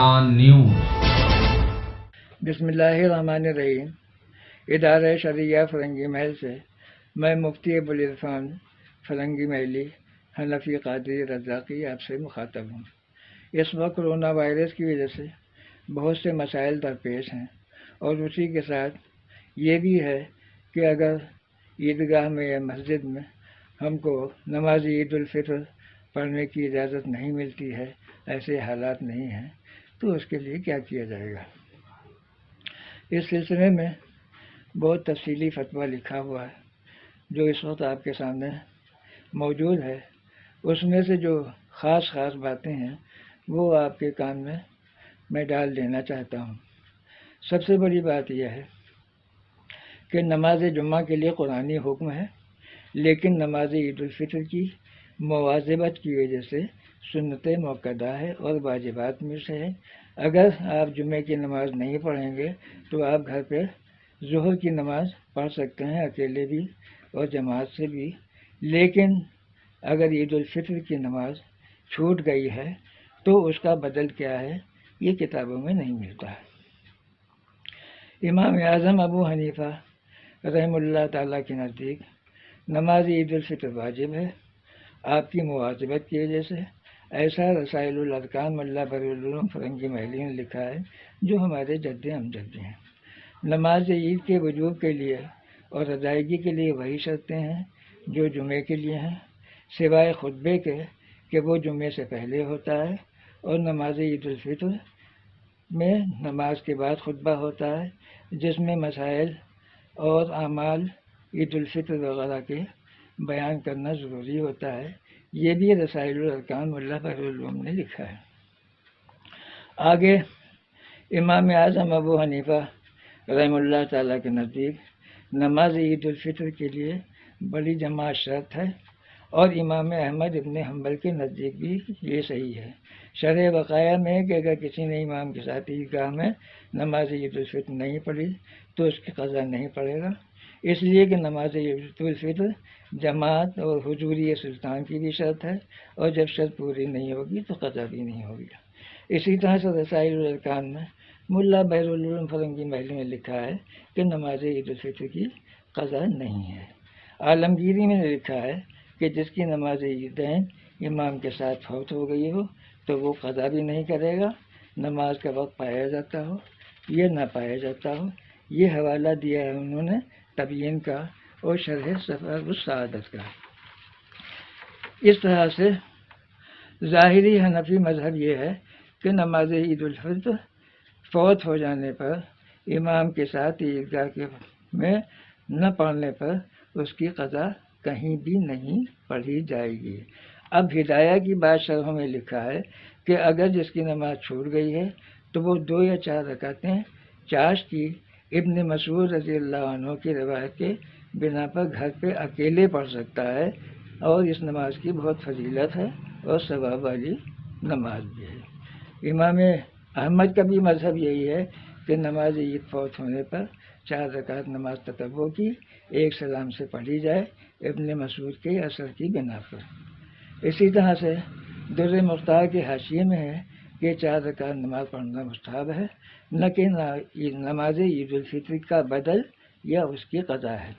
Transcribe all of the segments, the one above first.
شان نیوز۔ بسم اللہ الرحمن الرحیم۔ ادارہ شریعہ فرنگی محل سے میں مفتی ابوالعرفان فرنگی محلی حنفی قادری رزاقی آپ سے مخاطب ہوں۔ اس وقت کرونا وائرس کی وجہ سے بہت سے مسائل درپیش ہیں، اور اسی کے ساتھ یہ بھی ہے کہ اگر عیدگاہ میں یا مسجد میں ہم کو نماز عید الفطر پڑھنے کی اجازت نہیں ملتی ہے، ایسے حالات نہیں ہیں، تو اس کے لیے کیا کیا جائے گا؟ اس سلسلے میں بہت تفصیلی فتویٰ لکھا ہوا ہے جو اس وقت آپ کے سامنے موجود ہے۔ اس میں سے جو خاص باتیں ہیں وہ آپ کے کان میں ڈال دینا چاہتا ہوں۔ سب سے بڑی بات یہ ہے کہ نماز جمعہ کے لیے قرآنی حکم ہے، لیکن نماز عید الفطر کی مواظبت کی وجہ سے سنت موقدہ ہے اور واجبات میں سے ہے۔ اگر آپ جمعے کی نماز نہیں پڑھیں گے تو آپ گھر پہ ظہر کی نماز پڑھ سکتے ہیں، اکیلے بھی اور جماعت سے بھی، لیکن اگر عید الفطر کی نماز چھوٹ گئی ہے تو اس کا بدل کیا ہے یہ کتابوں میں نہیں ملتا ہے۔ امام اعظم ابو حنیفہ رحمہ اللہ تعالیٰ کے نزدیک نماز عید الفطر واجب ہے، آپ کی مواظبت کی وجہ سے۔ ایسا رسائل الارکان ملا برالعلوم فرنگی محلی نے لکھا ہے، جو ہمارے جد امجد ہیں۔ نماز عید کے وجوب کے لیے اور ادائیگی کے لیے وہی شرطیں ہیں جو جمعے کے لیے ہیں، سوائے خطبے کے کہ وہ جمعے سے پہلے ہوتا ہے، اور نماز عید الفطر میں نماز کے بعد خطبہ ہوتا ہے، جس میں مسائل اور اعمال عید الفطر وغیرہ کے بیان کرنا ضروری ہوتا ہے۔ یہ بھی رسائل الارکان ملا برالعلوم نے لکھا ہے۔ آگے امام اعظم ابو حنیفہ رحمہ اللہ تعالیٰ کے نزدیک نماز عید الفطر کے لیے بڑی جماعت شرط ہے، اور امام احمد ابن حنبل کے نزدیک بھی یہ صحیح ہے۔ شرح وقایہ میں ہے کہ اگر کسی نے امام کے ساتھ عیدگاہ میں نماز عید الفطر نہیں پڑھی تو اس کی قضا نہیں پڑے گا، اس لیے کہ نماز عید الفطر جماعت اور حضوری سلطان کی بھی شرط ہے، اور جب شرط پوری نہیں ہوگی تو قضا بھی نہیں ہوگی۔ اسی طرح سے رسائل الارکان میں ملا برالعلوم فرنگی محلی نے لکھا ہے کہ نماز عید الفطر کی قضا نہیں ہے۔ عالمگیری میں نے لکھا ہے کہ جس کی نماز عیدین امام کے ساتھ فوت ہو گئی ہو تو وہ قضا بھی نہیں کرے گا، نماز کا وقت پایا جاتا ہو یا نہ پایا جاتا ہو۔ یہ حوالہ دیا ہے انہوں نے تبیین کا اور شرح سفر السعادت کا۔ اس طرح سے ظاہری حنفی مذہب یہ ہے کہ نماز عید الفطر فوت ہو جانے پر امام کے ساتھ عیدگاہ میں نہ پڑھنے پر اس کی قضا کہیں بھی نہیں پڑھی جائے گی۔ اب ہدایہ کی بات شرحوں میں لکھا ہے کہ اگر جس کی نماز چھوٹ گئی ہے تو وہ 2 یا 4 رکعتیں چاشت کی ابن مسعود رضی اللہ عنہ کی روایت کے بنا پر گھر پہ اکیلے پڑھ سکتا ہے، اور اس نماز کی بہت فضیلت ہے اور ثواب والی نماز بھی ہے۔ امام احمد کا بھی مذہب یہی ہے کہ نماز عید فوت ہونے پر 4 رکعت نماز تطوع کی 1 سلام سے پڑھی جائے، ابن مسعود کے اثر کی بنا پر۔ اسی طرح سے در مختار کے حاشیے میں ہے کہ 4 رکعت نماز پڑھنا مستحب ہے، نہ کہ نماز عید الفطر کا بدل یا اس کی قضا ہے۔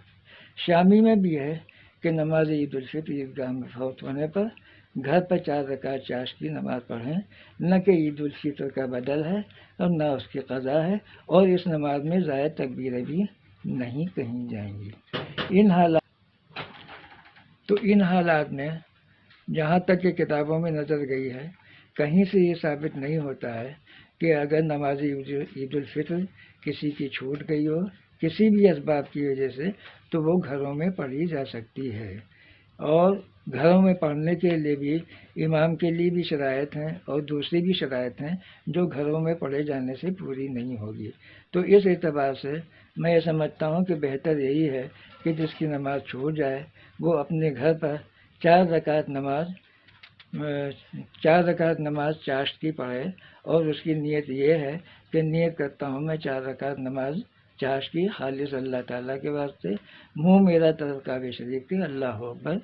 شامی میں بھی ہے کہ نماز عید الفطر عیدگاہ میں فوت ہونے پر گھر پر 4 رکعت چاشت کی نماز پڑھیں، نہ کہ عید الفطر کا بدل ہے اور نہ اس کی قضا ہے، اور اس نماز میں زائد تکبیریں بھی نہیں کہیں جائیں گی۔ ان حالات میں جہاں تک کہ کتابوں میں نظر گئی ہے، کہیں سے یہ ثابت نہیں ہوتا ہے کہ اگر نماز عید الفطر کسی کی چھوٹ گئی ہو کسی بھی اسباب کی وجہ سے تو وہ گھروں میں پڑھی جا سکتی ہے، اور گھروں میں پڑھنے کے لیے بھی امام کے لیے بھی شرائط ہیں اور دوسری بھی شرائط ہیں جو گھروں میں پڑھے جانے سے پوری نہیں ہوگی۔ تو اس اعتبار سے میں یہ سمجھتا ہوں کہ بہتر یہی ہے کہ جس کی نماز چھوٹ جائے وہ اپنے گھر پر 4 رکعت نماز چاشت کی پڑھے، اور اس کی نیت یہ ہے کہ نیت کرتا ہوں میں 4 رکعت نماز چاشت کی خالص اللہ تعالیٰ کے واسطے، منہ میرا طرف کعبہ شریف کی، اللہ اکبر۔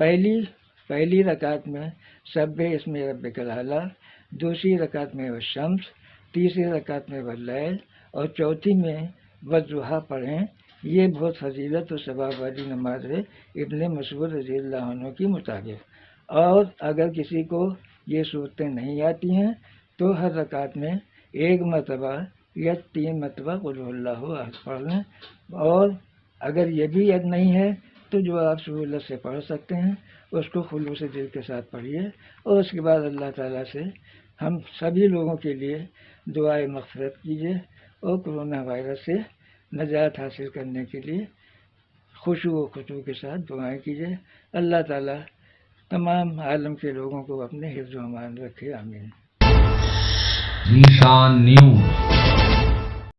پہلی رکعت میں سبح اسم ربک الاعلیٰ، دوسری رکعت میں والشمس، تیسری رکعت میں واللیل اور چوتھی میں والضحیٰ پڑھیں، یہ بہت فضیلت و ثواب والی نماز ہے ابن مسعود رضی اللہ عنہ کی مطابق۔ اور اگر کسی کو یہ صورتیں نہیں آتی ہیں تو ہر رکعت میں ایک مرتبہ یا 3 مرتبہ قل هو اللہ احد پڑھ لیں، اور اگر یہ بھی یاد نہیں ہے تو جو آپ سہولت سے پڑھ سکتے ہیں اس کو خلوص دل کے ساتھ پڑھیے، اور اس کے بعد اللہ تعالیٰ سے ہم سبھی لوگوں کے لیے دعائے مغفرت کیجیے، اور کرونا وائرس سے نجات حاصل کرنے کے لیے خشوع و خضوع کے ساتھ دعائیں کیجیے۔ اللہ تعالیٰ تمام عالم کے لوگوں کو اپنے حفظ و امان رکھے، آمین۔ ذیشان نیوز